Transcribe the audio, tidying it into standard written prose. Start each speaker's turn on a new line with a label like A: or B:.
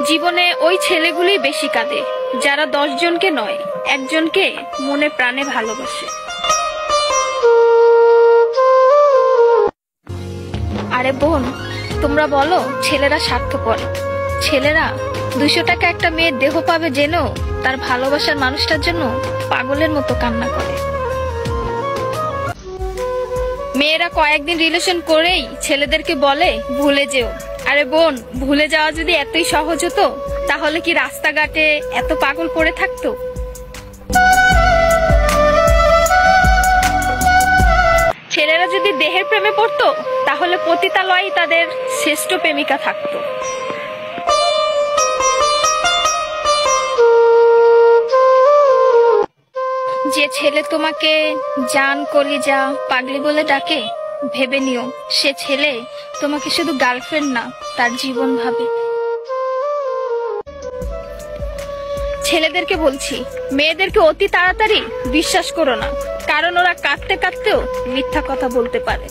A: জীবনে ওই ছেলেগুলি বেশি কাঁদে যারা 10 জনকে নয়, একজনকে মনে প্রাণে ভালোবাসে। আরে বোন, তোমরা বলো ছেলেরা স্বার্থপর। ছেলেরা 200 টাকা একটা মেয়ের দেহ পাবে জেনেও তার ভালোবাসার মানুষটার জন্য পাগলের মতো কান্না করে। মেয়েরা কয়েকদিন রিলেশন করেই ছেলেদেরকে বলে ভুলে যেও। আরে বোন, ভুলে যাওয়া যদি এতই সহজ হতো তাহলে কি রাস্তাঘাটে এত পাগল পড়ে থাকতো? ছেলেরা যদি দেহের প্রেমে পড়তো তাহলে পতিতালয়ে তাদের শ্রেষ্ঠ প্রেমিকা থাকতো। যে ছেলে তোমাকে জান, কলিজা, পাগলি বলে ডাকে, ভেবে নিও সে ছেলে তোমাকে শুধু গার্লফ্রেন্ড না, তার জীবন ভাবে। ছেলেদেরকে বলছি, মেয়েদেরকে অতি তাড়াতাড়ি বিশ্বাস করো না, কারণ ওরা কাঁদতে কাঁদতেও মিথ্যা কথা বলতে পারে।